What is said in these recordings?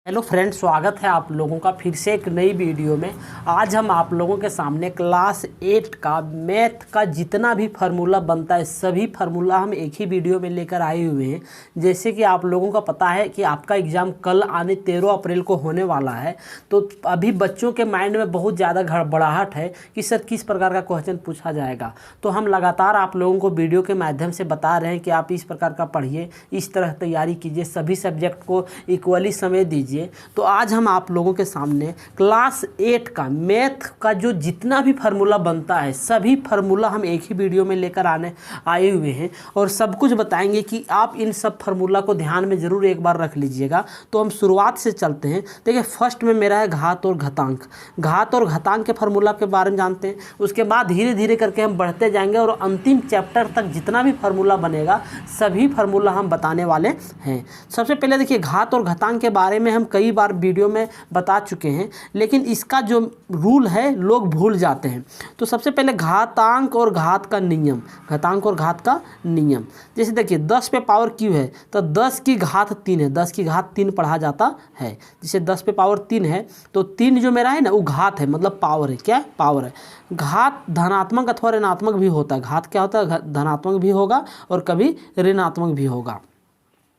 Hello friends, स्वागत है आप लोगों का फिर से एक नई वीडियो में। आज हम आप लोगों के सामने क्लास 8 का मैथ का जितना भी फार्मूला बनता है सभी फार्मूला हम एक ही वीडियो में लेकर आए हुए हैं। जैसे कि आप लोगों का पता है कि आपका एग्ज़ाम कल आने 13 अप्रैल को होने वाला है, तो अभी बच्चों के माइंड में बहुत ज़्यादा घबराहट है कि सर किस प्रकार का क्वेश्चन पूछा जाएगा। तो हम लगातार आप लोगों को वीडियो के माध्यम से बता रहे हैं कि आप इस प्रकार का पढ़िए, इस तरह तैयारी कीजिए, सभी सब्जेक्ट को इक्वली समय दीजिए। तो आज हम आप लोगों के सामने क्लास 8 का मैथ का जो जितना भी फार्मूला बनता है सभी फार्मूला हम एक ही वीडियो में लेकर आए हुए हैं और सब कुछ बताएंगे कि आप इन सब फार्मूला को ध्यान में ज़रूर एक बार रख लीजिएगा। तो हम शुरुआत से चलते हैं। देखिए, फर्स्ट में मेरा है घात और घातांक। घात और घातांक के फार्मूला के बारे में जानते हैं, उसके बाद धीरे धीरे करके हम बढ़ते जाएंगे और अंतिम चैप्टर तक जितना भी फार्मूला बनेगा सभी फार्मूला हम बताने वाले हैं। सबसे पहले देखिए, घात और घातांक के बारे में हम कई बार वीडियो में बता चुके हैं, लेकिन इसका जो रूल है लोग भूल जाते हैं। तो सबसे पहले घातांक और घात का नियम, घातांक और घात का नियम। जैसे देखिए 10 पे पावर क्यू है तो 10 की घात 3 है, 10 की घात 3 पढ़ा जाता है। जैसे 10 पे पावर 3 है तो 3 जो मेरा है ना वो घात है, मतलब पावर है। क्या है? पावर है। घात धनात्मक अथवा ऋणात्मक भी होता है। घात क्या होता है? धनात्मक भी होगा और कभी ऋणात्मक भी होगा।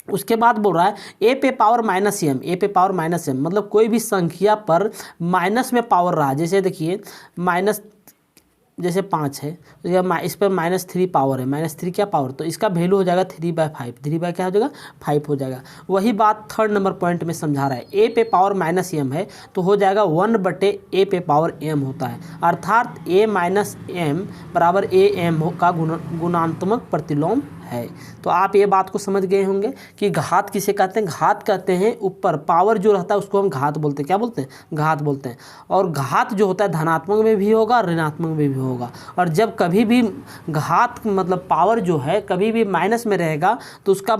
उसके बाद बोल रहा है ए पे पावर माइनस एम। ए पे पावर माइनस एम मतलब कोई भी संख्या पर माइनस में पावर रहा। जैसे देखिए माइनस, जैसे 5 है तो इस पर -3 पावर है। -3 क्या पावर, तो इसका वैल्यू हो जाएगा 3/5। 3 क्या हो जाएगा? 5 हो जाएगा। वही बात थर्ड नंबर पॉइंट में समझा रहा है। ए पे पावर माइनस एम है तो हो जाएगा 1/a पे पावर m होता है, अर्थात a माइनस एम बराबर ए एम का गुणात्मक प्रतिलोम है। तो आप ये बात को समझ गए होंगे कि घात किसे कहते हैं। घात कहते हैं ऊपर पावर जो रहता है उसको हम घात बोलते हैं। क्या बोलते हैं? घात बोलते हैं। और घात जो होता है धनात्मक में भी होगा, ऋणात्मक में भी होगा। और जब कभी भी घात मतलब पावर जो है कभी भी माइनस में रहेगा तो उसका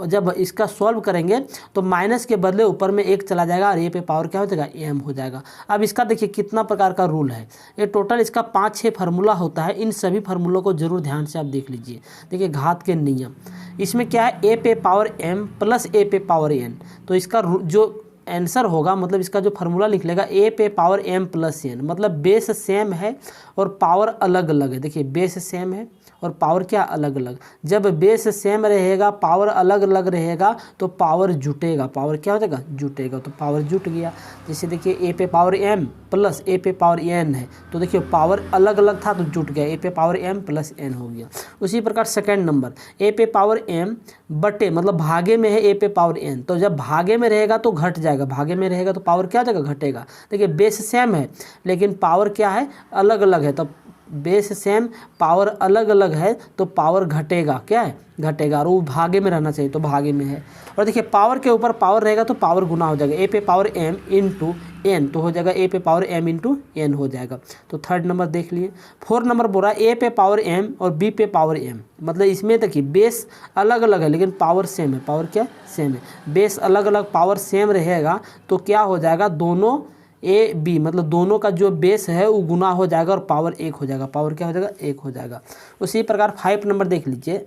जब इसका सॉल्व करेंगे तो माइनस के बदले ऊपर में 1 चला जाएगा और ए पे पावर क्या हो जाएगा? एम हो जाएगा। अब इसका देखिए कितना प्रकार का रूल है। ये टोटल इसका 5-6 फार्मूला होता है। इन सभी फार्मूलों को जरूर ध्यान से आप देख लीजिए। देखिए घात के नियम, इसमें क्या है? ए पे पावर m प्लस ए पे पावर n। तो इसका जो आंसर होगा, मतलब इसका जो फार्मूला लिख लेगा ए पे पावर m प्लस n, मतलब बेस सेम है और पावर अलग अलग है। देखिए बेस सेम है और पावर क्या? अलग अलग। जब बेस सेम रहेगा पावर अलग अलग रहेगा तो पावर जुटेगा। पावर क्या हो जाएगा? जुटेगा। तो पावर जुट गया। जैसे देखिए ए पे पावर m प्लस ए पे पावर n है तो देखिए पावर अलग अलग था तो जुट गया, ए पे पावर m प्लस n हो गया। उसी प्रकार सेकंड नंबर ए पे पावर m बटे, मतलब भागे में है ए पे पावर n, तो जब भागे में रहेगा तो घट जाएगा, भागे में रहेगा तो पावर क्या हो जाएगा? घटेगा। देखिए बेस सेम है लेकिन पावर क्या है? अलग अलग है। तो बेस सेम पावर अलग अलग है तो पावर घटेगा। क्या है? घटेगा। और वो भागे में रहना चाहिए तो भागे में है। और देखिए पावर के ऊपर पावर रहेगा तो पावर गुना हो जाएगा। ए पे पावर m इंटू n तो हो जाएगा ए पे पावर m इंटू n हो जाएगा। तो थर्ड नंबर देख लिए। फोर्थ नंबर बोल रहा है ए पे पावर m और b पे पावर m, मतलब इसमें देखिए बेस अलग अलग है लेकिन पावर सेम है। पावर क्या? सेम है। बेस अलग अलग पावर सेम रहेगा तो क्या हो जाएगा? दोनों ए बी मतलब दोनों का जो बेस है वो गुना हो जाएगा और पावर 1 हो जाएगा। पावर क्या हो जाएगा? 1 हो जाएगा। उसी प्रकार 5 नंबर देख लीजिए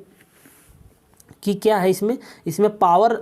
कि क्या है इसमें पावर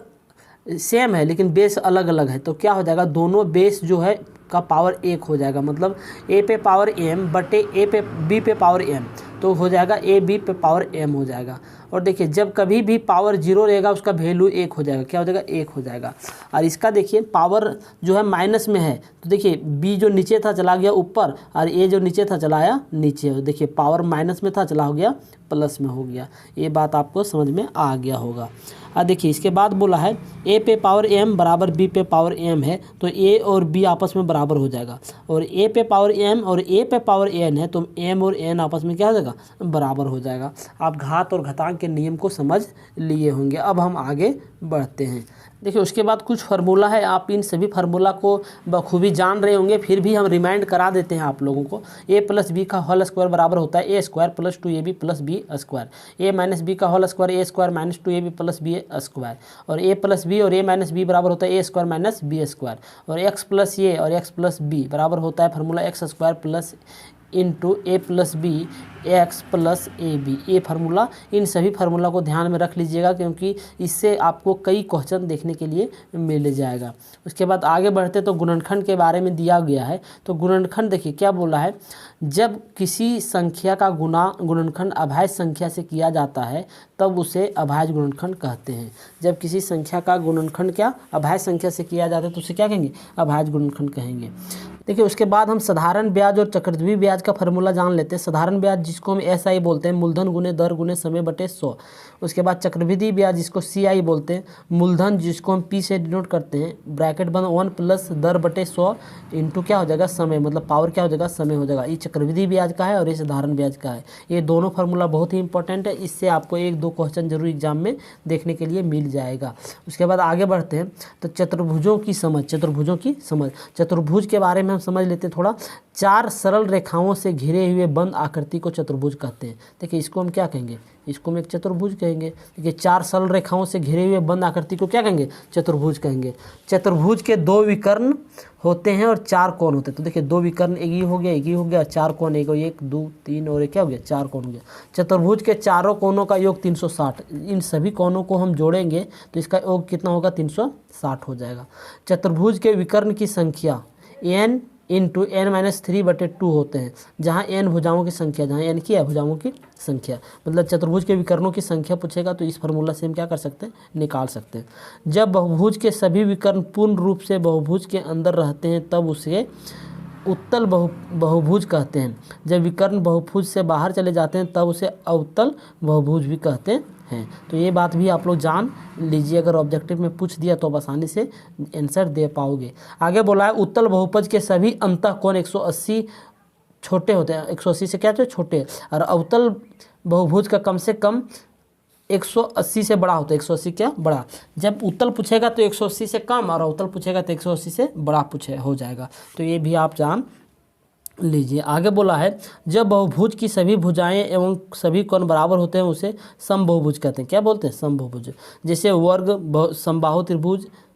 सेम है लेकिन बेस अलग अलग है तो क्या हो जाएगा? दोनों बेस जो है का पावर 1 हो जाएगा, मतलब ए पे पावर m बटे ए पे बी पे पावर m तो हो जाएगा ए बी पे पावर m हो जाएगा। और देखिए जब कभी भी पावर 0 रहेगा उसका वैल्यू 1 हो जाएगा। क्या हो जाएगा? 1 हो जाएगा। और इसका देखिए पावर जो है माइनस में है तो देखिए b जो नीचे था चला गया ऊपर और a जो नीचे था चला आया नीचे। देखिए पावर माइनस में था चला हो गया प्लस में हो गया। ये बात आपको समझ में आ गया होगा। और देखिए इसके बाद बोला है a पे पावर m बराबर b पे पावर m है तो a और b आपस में बराबर हो जाएगा। और a पे पावर m और a पे पावर n है तो m और n आपस में क्या हो जाएगा? बराबर हो जाएगा। आप घात और घातांक के नियम को समझ लिए होंगे। अब हम आगे बढ़ते हैं। देखिए उसके बाद कुछ फार्मूला है, आप इन सभी फार्मूला को बखूबी जान रहे होंगे, फिर भी हम रिमाइंड करा देते हैं आप लोगों को। a प्लस बी का होल स्क्वायर बराबर होता है a square plus 2ab plus B square. a minus B का whole square a square minus 2ab plus B square. और a प्लस बी और a माइनस बी बराबर होता है a square minus B square. और x प्लस ए और x plus B बराबर होता है formula x square plus into A plus B X plus A B. ये फार्मूला, इन सभी फार्मूला को ध्यान में रख लीजिएगा क्योंकि इससे आपको कई क्वेश्चन देखने के लिए मिल जाएगा। उसके बाद आगे बढ़ते तो गुणनखंड के बारे में दिया गया है। तो गुणनखंड देखिए क्या बोला है, जब किसी संख्या का गुणनखंड अभाज्य संख्या से किया जाता है तब उसे अभाज्य गुणनखंड कहते हैं। जब किसी संख्या का गुणनखंड क्या अभाज्य संख्या से किया जाता है तो उसे क्या कहेंगे, अभाज्य गुणनखंड कहेंगे। देखिए उसके बाद हम साधारण ब्याज और चक्रवृद्धि ब्याज का फार्मूला जान लेते हैं। साधारण ब्याज जिसको हम SI बोलते हैं, मूलधन गुने दर गुने समय बटे 100। उसके बाद चक्रवृद्धि ब्याज जिसको CI बोलते हैं, मूलधन जिसको हम P से डिनोट करते हैं, ब्रैकेट बंद 1 प्लस दर बटे 100 इंटू क्या हो जाएगा, समय, मतलब पावर क्या हो जाएगा, समय हो जाएगा। ये चक्रवृद्धि ब्याज का है और ये साधारण ब्याज का है। ये दोनों फार्मूला बहुत ही इंपॉर्टेंट है, इससे आपको 1-2 क्वेश्चन जरूर एग्जाम में देखने के लिए मिल जाएगा। उसके बाद आगे बढ़ते हैं तो चतुर्भुजों की समझ। चतुर्भुज के बारे में हम समझ लेते हैं थोड़ा। 4 सरल रेखाओं से घिरे हुए बंद आकृति को चतुर्भुज कहते हैं। देखिए इसको हम क्या कहेंगे, इसको हम एक चतुर्भुज कहेंगे। देखिए 4 सरल रेखाओं से घिरे हुए बंद आकृति को क्या कहेंगे, चतुर्भुज कहेंगे। चतुर्भुज के 2 विकर्ण होते हैं और 4 कोण होते हैं। तो देखिए 2 विकर्ण, एक ये हो गया, एक ये हो गया, 4 कोण, 1 2 3 और एक क्या हो गया, 4 कोण हो गया। चतुर्भुज के चारों कोणों का योग 360। इन सभी कोणों को हम जोड़ेंगे तो इसका योग कितना होगा, 360 हो जाएगा। चतुर्भुज के विकर्ण की संख्या n इंटू n-3/2 होते हैं, जहाँ n भुजाओं की संख्या, जहाँ n की है भुजाओं की संख्या, मतलब चतुर्भुज के विकर्णों की संख्या पूछेगा तो इस फार्मूला से हम क्या कर सकते हैं, निकाल सकते हैं। जब बहुभुज के सभी विकर्ण पूर्ण रूप से बहुभुज के अंदर रहते हैं तब उसे उत्तल बहुभुज कहते हैं। जब विकर्ण बहुभुज से बाहर चले जाते हैं तब उसे अवतल बहुभुज भी कहते हैं। तो ये बात भी आप लोग जान लीजिए, अगर ऑब्जेक्टिव में पूछ दिया तो आप आसानी से आंसर दे पाओगे। आगे बोला है उत्तल बहुपद के सभी अंतःकोण 180 छोटे होते हैं, 180 से क्या छोटे, और अवतल बहुभुज का कम से कम 180 से बड़ा होता है। 180 क्या बड़ा, जब उत्तल पूछेगा तो 180 से कम और अवतल पूछेगा तो 180 से बड़ा हो जाएगा। तो ये भी आप जान लीजिए। आगे बोला है जब बहुभुज की सभी भुजाएं एवं सभी कोण बराबर होते हैं उसे समबहुभुज कहते हैं। क्या बोलते हैं, समबहुभुज। जैसे वर्ग,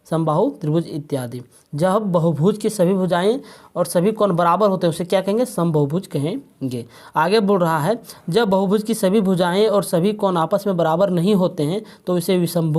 समबाहु त्रिभुज इत्यादि। जब बहुभुज की सभी भुजाएं और सभी कोण बराबर होते हैं उसे क्या कहेंगे, समबहुभुज कहेंगे। आगे बोल रहा है जब बहुभुज की सभी भुजाएं और सभी कोण आपस में बराबर नहीं होते हैं तो इसे विषम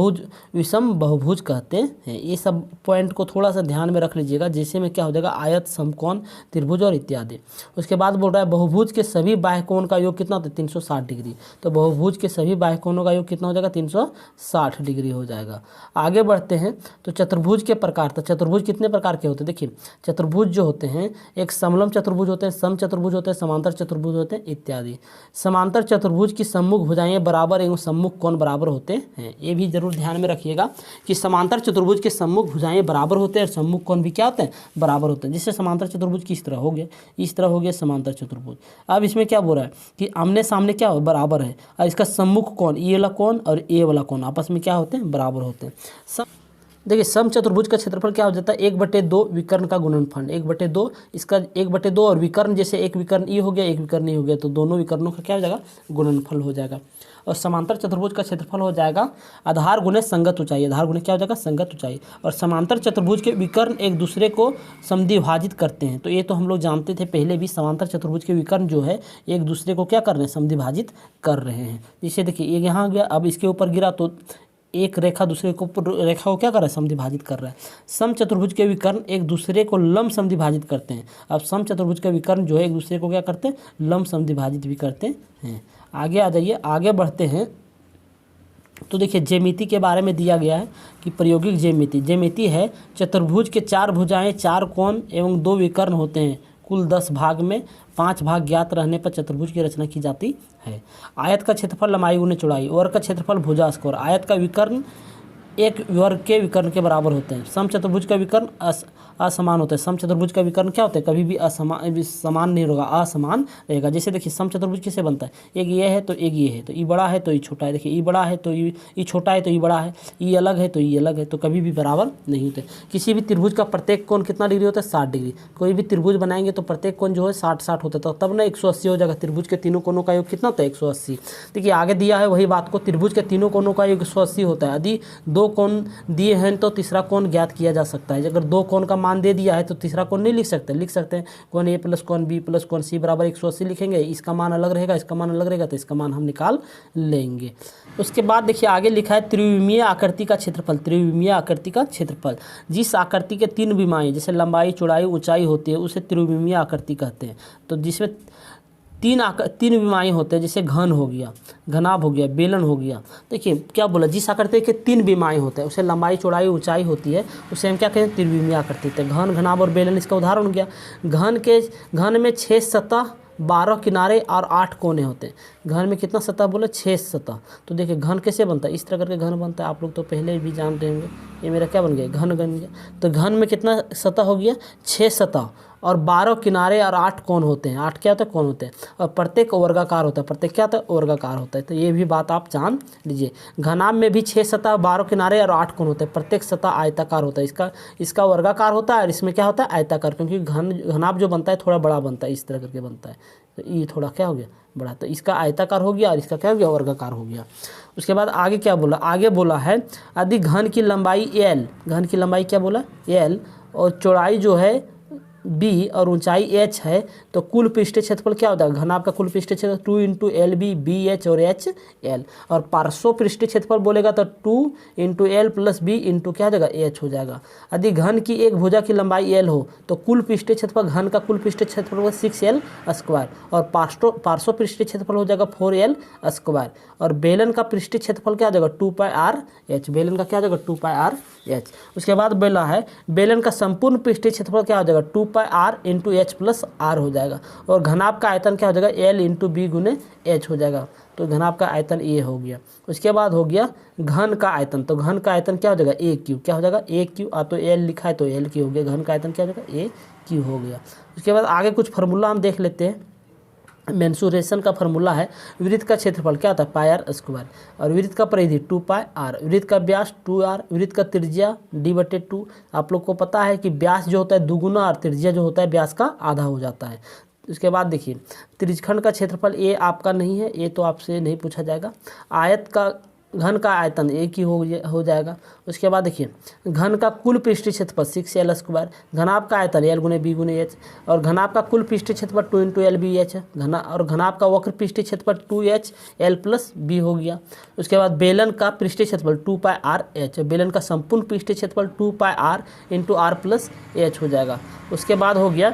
बहुभुज कहते हैं। ये सब पॉइंट को थोड़ा सा ध्यान में रख लीजिएगा, जैसे में क्या हो जाएगा, आयत, समकोण, त्रिभुज और इत्यादि। उसके बाद बोल रहा है बहुभुज के सभी बाह्य कोण का योग कितना होता है, 360 डिग्री। तो बहुभुज के सभी बाह्य कोणों का योग कितना हो जाएगा, 360 डिग्री हो जाएगा। आगे बढ़ते हैं तो चतुर्भुज के प्रकार। तो चतुर्भुज कितने प्रकार के होते हैं, देखिए चतुर्भुज जो होते हैं, एक समलंब चतुर्भुज होते हैं, सम चतुर्भुज होते हैं, समांतर चतुर्भुज होते हैं इत्यादि। समांतर चतुर्भुज की सम्मुख भुजाएं बराबर एवं सम्मुख कोण बराबर होते हैं। ये भी जरूर ध्यान में रखिएगा कि समांतर चतुर्भुज के सम्मुख भुजाएं बराबर होते हैं और सम्मुख कोण भी क्या होते हैं, बराबर होते हैं। जिससे समांतर चतुर्भुज किस तरह हो गए, इस तरह हो गया समांतर चतुर्भुज। अब इसमें क्या बोल रहा है कि आमने सामने क्या बराबर है और इसका सम्मुख कोण, ये वाला कोण और ये वाला कोण आपस में क्या होते हैं, बराबर होते हैं। देखिए सम चतुर्भुज का क्षेत्रफल क्या हो जाता है, 1/2 विकर्ण का गुणनफल, 1/2 इसका 1/2 और विकर्ण, जैसे एक विकर्ण ये हो गया एक विकर्ण ये हो गया तो दोनों विकर्णों का क्या हो जाएगा, गुणनफल हो जाएगा। और समांतर चतुर्भुज का क्षेत्रफल हो जाएगा आधार गुणे संगत ऊंचाई, आधार गुणे क्या हो जाएगा, संगत ऊंचाई। और समांतर चतुर्भुज के विकर्ण एक दूसरे को समद्विभाजित करते हैं। तो ये तो हम लोग जानते थे पहले भी, समांतर चतुर्भुज के विकर्ण जो है एक दूसरे को क्या कर रहे हैं, समद्विभाजित कर रहे हैं। जैसे देखिए ये यहाँ गया, अब इसके ऊपर गिरा तो एक रेखा दूसरे को रेखा को क्या कर रहा है, समद्विभाजित कर रहा है। सम चतुर्भुज के विकर्ण एक दूसरे को लंब समद्विभाजित करते हैं। अब सम चतुर्भुज के विकर्ण जो है एक दूसरे को क्या करते हैं, लंब समद्विभाजित भी करते हैं। आगे आ जाइए, आगे बढ़ते हैं तो देखिए ज्यामिति के बारे में दिया गया है कि प्रायोगिक ज्यामिति है चतुर्भुज के 4 भुजाएं, 4 कोण एवं 2 विकर्ण होते हैं। कुल 10 भाग में 5 भाग ज्ञात रहने पर चतुर्भुज की रचना की जाती है। आयत का क्षेत्रफल लंबाई गुने चौड़ाई, वर्ग का क्षेत्रफल भुजा स्क्वायर, आयत का विकर्ण एक वर्ग के विकर्ण के बराबर होते हैं। सम चतुर्भुज का विकर्ण असमान होता है। सम चतुर्भुज का विकर्ण क्या होता है, कभी भी समान नहीं होगा, असमान रहेगा। जैसे देखिए सम चतुर्भुज किससे बनता है, एक ये है तो एक ये है, तो ये बड़ा है तो ये छोटा है। देखिए ये बड़ा है तो ये छोटा है तो ये बड़ा है, ये अलग है तो ये अलग है, तो कभी भी बराबर नहीं होते। किसी भी त्रिभुज का प्रत्येक कोण कितना डिग्री होता है, 60 डिग्री। कोई भी त्रिभुज बनाएंगे तो प्रत्येक कोण जो है 60 होता है, तो तब ना 180 हो जाएगा। त्रिभुज के तीनों कोणों का योग कितना होता है, 180। देखिए आगे दिया है वही बात को, त्रिभुज के तीनों कोणों का योग 180 होता है। यदि 2 दो कोण दिए हैं तो तीसरा कोण ज्ञात किया जा सकता है। अगर दो कोण का मान दे दिया है तो तीसरा कोण नहीं लिख सकते, लिख सकते हैं कोण ए प्लस कोण बी प्लस कोण सी बराबर 180 लिखेंगे। इसका मान अलग रहेगा, इसका मान अलग रहेगा, तो इसका मान हम निकाल लेंगे। उसके बाद देखिए आगे लिखा है त्रिविमीय आकृति का क्षेत्रफल। त्रिविमीय आकृति का क्षेत्रफल, जिस आकृति के तीन विमाएँ जैसे लंबाई चौड़ाई ऊंचाई होती है उसे त्रिविमीय आकृति कहते हैं। तो जिसमें तीन विमाएँ होते हैं, जैसे घन हो गया, घनाभ हो गया, बेलन हो गया। देखिए क्या बोला, जिस आकृति के तीन विमाएँ होते हैं उसे लंबाई चौड़ाई ऊंचाई होती है उसे हम क्या कहते हैं, त्रिविमीय आकृति। तो घन, घनाभ और बेलन इसका उदाहरण हो गया। घन में 6 सतह 12 किनारे और 8 कोने होते हैं। घन में कितना सतह बोले, 6 सतह। तो देखिए घन कैसे बनता है, इस तरह करके घन बनता है। आप लोग तो पहले भी जानते होंगे। ये मेरा क्या बन गया, घन बन गया। तो घन में कितना सतह हो गया, 6 सतह और 12 किनारे और 8 कोण होते हैं। 8 क्या होता है, कोण होते हैं। और प्रत्येक वर्गाकार होता है। प्रत्येक क्या होता है, वर्गाकार होता है। तो ये भी बात आप जान लीजिए। घनाभ में भी 6 सतह 12 किनारे और 8 कोण होते हैं। प्रत्येक सतह आयताकार होता है। इसका वर्गाकार होता है और इसमें क्या होता है, आयताकार, क्योंकि घनाभ जो बनता है थोड़ा बड़ा बनता है, इस तरह करके बनता है। तो ये थोड़ा क्या हो गया, बड़ा। तो इसका आयताकार हो गया और इसका क्या हो गया, वर्गाकार हो गया। उसके बाद आगे क्या बोला, आगे बोला है यदि घन की लंबाई l, घन की लंबाई क्या बोला, l, और चौड़ाई जो है b और ऊंचाई h है तो कुल पृष्ठीय क्षेत्रफल क्या होता है, घनाभ का कुल पृष्ठीय क्षेत्रफल 2 into L B, B H और एच एल। और पार्श्व पृष्ठीय क्षेत्रफल बोलेगा तो 2 into L plus B into क्या हो जाएगा, एच हो जाएगा। यदि घन की एक भुजा की लंबाई l हो तो कुल पृष्ठीय क्षेत्रफल, घन का कुल पृष्ठीय क्षेत्रफल होगा 6l स्क्वायर और पार्श्व पृष्ठीय क्षेत्रफल हो जाएगा 4l स्क्वायर। और बेलन का पृष्ठीय क्षेत्रफल क्या हो जाएगा, 2 पाई आर एच। बेलन का क्या हो जाएगा, 2 पाई आर एच। उसके बाद बोला है बेलन का संपूर्ण पृष्ठीय क्षेत्रफल क्या हो जाएगा, 2 pi r into h plus r हो जाएगा। और घनाभ का आयतन क्या हो जाएगा, एल इंटू बी गुने एच हो जाएगा। तो घनाभ का आयतन ए हो गया। उसके बाद हो गया घन का आयतन। तो घन का आयतन क्या हो जाएगा, ए क्यू। क्या हो जाएगा, ए क्यू। तो एल लिखा है तो एल क्यू हो गया। घन का आयतन क्या हो जाएगा, ए क्यू हो गया। उसके बाद आगे कुछ फार्मूला हम देख लेते हैं। मेंसुरेशन का फार्मूला है, वृत्त का क्षेत्रफल क्या होता है, पाई आर स्क्वायर, और वृत्त का परिधि 2 पाई आर, वृत्त का व्यास 2r, वृत्त का त्रिज्या d/2। आप लोग को पता है कि व्यास जो होता है दुगुना और त्रिज्या जो होता है व्यास का आधा हो जाता है। उसके बाद देखिए त्रिज्यखंड का क्षेत्रफल ए आपका नहीं है, ये तो आपसे नहीं पूछा जाएगा। आयत का, घन का आयतन एक ही हो जाएगा। उसके बाद देखिए घन का कुल पृष्ठीय क्षेत्रफल 6l स्क्वायर, घनाभ का आयतन l गुने बी गुने एच, और घनाभ का कुल पृष्ठीय क्षेत्रफल 2 इंटू एल बी एच है। और घनाभ का वक्र पृष्ठीय क्षेत्रफल 2h l प्लस बी हो गया। उसके बाद बेलन का पृष्ठीय क्षेत्रफल 2 पाई आर एच, बेलन का संपूर्ण पृष्ठीय क्षेत्रफल 2 pi r into r plus h हो जाएगा। उसके बाद हो गया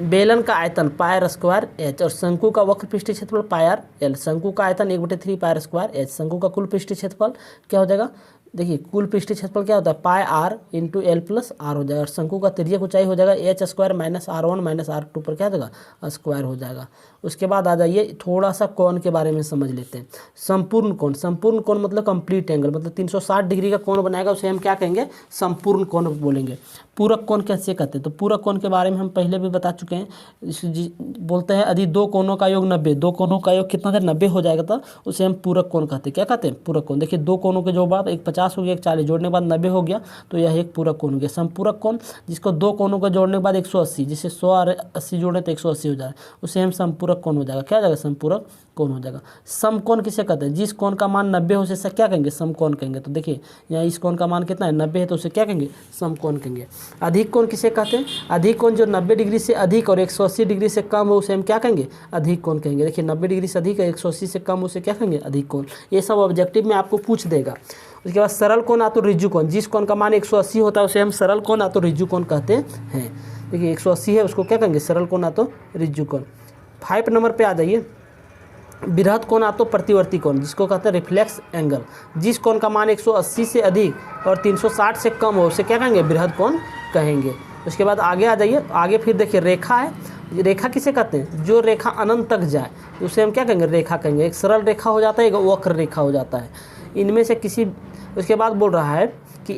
बेलन का आयतन पाई आर स्क्वायर एच, और शंकु का वक्र पृष्ठीय क्षेत्रफल पाई आर एल। शंकु का आयतन 1/3 पाई आर स्क्वायर एच। शंकु का कुल पृष्ठीय क्षेत्रफल क्या हो जाएगा, देखिए कुल पृष्ठीय क्षेत्रफल क्या होता है, pi r into L plus r हो जाएगा। और शंकु का त्रिज्यक ऊंचाई हो जाएगा H square minus R1 minus R2 पर क्या हो जाएगा, स्क्वायर हो जाएगा। उसके बाद आ जाइए थोड़ा सा कोण के बारे में समझ लेते हैं। संपूर्ण कोण, संपूर्ण कोण मतलब कंप्लीट एंगल, मतलब 360 डिग्री का कोण बनाएगा उसे हम क्या कहेंगे, संपूर्ण कोण बोलेंगे। पूरक कोण कैसे कहते हैं, तो पूरक कोण के बारे में हम पहले भी बता चुके हैं। बोलते हैं यदि दो कोणों का योग 90, दो कोणों का योग कितना देर 90 हो जाएगा तो उसे हम पूरक कोण कहते हैं। क्या कहते हैं, पूरक कोण। देखिए दो कोणों के जो बाद एक 50 हो गया, एक 40, जोड़ने के बाद 90 हो गया, तो यह एक पूरक कोण हो गया। संपूरक कोण जिसको दो कोणों को जोड़ने के बाद 180, जिसे 100 और 80 जोड़े तो 180 हो जाए, उसे हम संपूरक कोण हो जाएगा। क्या हो जाएगा, संपूरक कोण हो जाएगा। समकोण किसे कहते हैं, जिस कोण का मान 90 हो उसे क्या कहेंगे, समकोण कहेंगे। तो देखिए यहाँ इस कोण का मान कितना है, 90 है, तो उसे क्या कहेंगे, समकोण कहेंगे। अधिक कोण किसे कहते हैं, अधिक कोण जो 90 डिग्री से अधिक और 180 डिग्री से कम हो उसे हम क्या कहेंगे, अधिक कोण कहेंगे। देखिए 90 डिग्री से अधिक है, 180 से कम उसे क्या कहेंगे, अधिक कोण। ये सब ऑब्जेक्टिव में आपको पूछ देगा। उसके बाद सरल कोण तो रिज्जु कोण, जिस कोण का मान 180 होता है उसे हम सरल कोण तो रिज्जु कोण कहते हैं। देखिए 180 है उसको क्या कहेंगे, सरल कोण तो रिज्जु कोण। 5 नंबर पे आ जाइए, बृहद कोण तो प्रतिवर्ती कोण, जिसको कहते हैं रिफ्लेक्स एंगल। जिस कोण का मान 180 से अधिक और 360 से कम हो उसे क्या कहेंगे, बृहद कोण कहेंगे। उसके बाद आगे आ जाइए, आगे फिर देखिए रेखा है। रेखा किसे कहते हैं, जो रेखा अनंत तक जाए उसे हम क्या कहेंगे, रेखा कहेंगे। एक सरल रेखा हो जाता है, एक वक्र रेखा हो जाता है, इनमें से किसी। उसके बाद बोल रहा है कि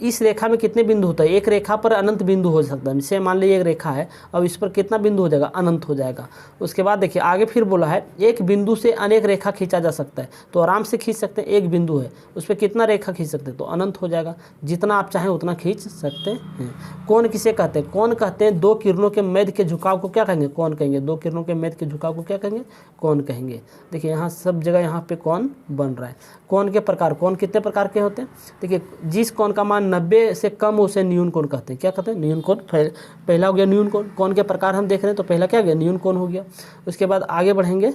इस रेखा में कितने बिंदु होता है, एक रेखा पर अनंत बिंदु हो सकता है। जैसे मान लीजिए एक रेखा है, अब इस पर कितना बिंदु हो जाएगा, अनंत हो जाएगा। उसके बाद देखिए आगे फिर बोला है एक बिंदु से अनेक रेखा खींचा जा सकता है, तो आराम से खींच सकते हैं। एक बिंदु है उस पर कितना रेखा खींच सकते हैं, तो अनंत हो जाएगा, जितना आप चाहें उतना खींच सकते हैं। कोण किसे कहते हैं, कोण कहते हैं दो किरणों के मध्य के झुकाव को क्या कहेंगे, कोण कहेंगे। दो किरणों के मध्य के झुकाव को क्या कहेंगे, कोण कहेंगे। देखिए यहाँ सब जगह यहाँ पे कोण बन रहा है। कोण के प्रकार, कोण कितने प्रकार के होते हैं, देखिए जिस कोण का मान 90 से कम हो उसे न्यून कोण कहते हैं। क्या कहते हैं, न्यून कोण। पहला हो गया न्यून कोण। कोण के प्रकार हम देख रहे हैं, तो पहला क्या हो गया, न्यून कोण हो गया। उसके बाद आगे बढ़ेंगे,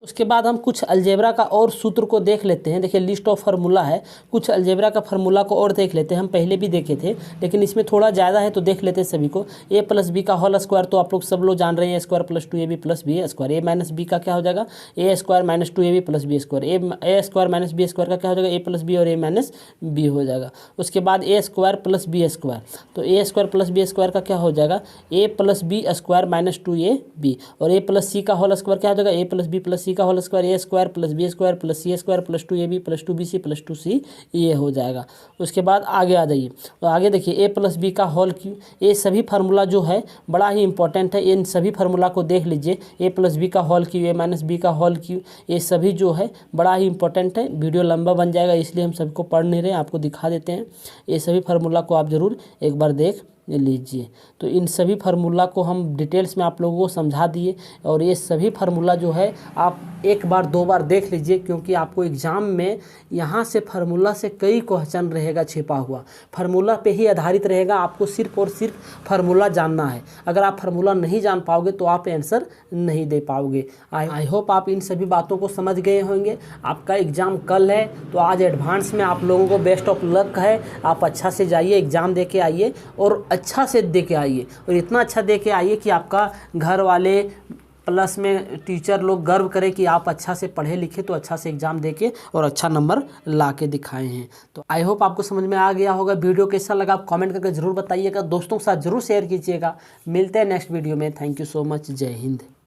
उसके बाद हम कुछ अलजेब्रा का और सूत्र को देख लेते हैं। देखिए लिस्ट ऑफ फार्मूला है, कुछ अलजेब्रा का फार्मूला को और देख लेते हैं। हम पहले भी देखे थे लेकिन इसमें थोड़ा ज़्यादा है, तो देख लेते हैं सभी को। ए प्लस बी का होल स्क्वायर तो आप लोग सब लोग जान रहे हैं, a square plus 2ab plus B square. A minus B का क्या हो जाएगा, a square minus 2ab plus B square. A square minus B square का क्या हो जाएगा, ए प्लस बी और ए माइनस बी हो जाएगा। उसके बाद a square plus B square, तो a square plus B square का क्या हो जाएगा, a plus B square minus 2ab। और ए प्लस सी का होल स्क्वायर क्या हो जाएगा, a plus b plus c का whole square, a square plus B square plus c square plus 2ab plus 2bc plus 2c ये हो जाएगा। उसके बाद आगे आ जाइए, तो आगे देखिए ए प्लस बी का होल क्यू। ये सभी फार्मूला जो है बड़ा ही इंपॉर्टेंट है, इन सभी फार्मूला को देख लीजिए। ए प्लस बी का होल क्यू, ए माइनस बी का होल क्यू, ये सभी जो है बड़ा ही इंपॉर्टेंट है। वीडियो लंबा बन जाएगा इसलिए हम सबको पढ़ नहीं रहे, आपको दिखा देते हैं। ये सभी फार्मूला को आप ज़रूर एक बार देख लीजिए। तो इन सभी फार्मूला को हम डिटेल्स में आप लोगों को समझा दिए, और ये सभी फार्मूला जो है आप एक बार दो बार देख लीजिए, क्योंकि आपको एग्ज़ाम में यहाँ से फार्मूला से कई क्वेश्चन रहेगा छिपा हुआ। फार्मूला पे ही आधारित रहेगा, आपको सिर्फ और सिर्फ फार्मूला जानना है। अगर आप फार्मूला नहीं जान पाओगे तो आप आंसर नहीं दे पाओगे। आई होप आप इन सभी बातों को समझ गए होंगे। आपका एग्ज़ाम कल है, तो आज एडवांस में आप लोगों को बेस्ट ऑफ लक है। आप अच्छा से जाइए, एग्ज़ाम दे के आइए और अच्छा से दे के आइए, और इतना अच्छा दे के आइए कि आपका घर वाले प्लस में टीचर लोग गर्व करें कि आप अच्छा से पढ़े लिखे, तो अच्छा से एग्ज़ाम दे के और अच्छा नंबर ला के दिखाए हैं। तो आई होप आपको समझ में आ गया होगा। वीडियो कैसा लगा आप कमेंट करके ज़रूर बताइएगा, दोस्तों के साथ ज़रूर शेयर कीजिएगा। मिलते हैं नेक्स्ट वीडियो में। थैंक यू सो मच, जय हिंद।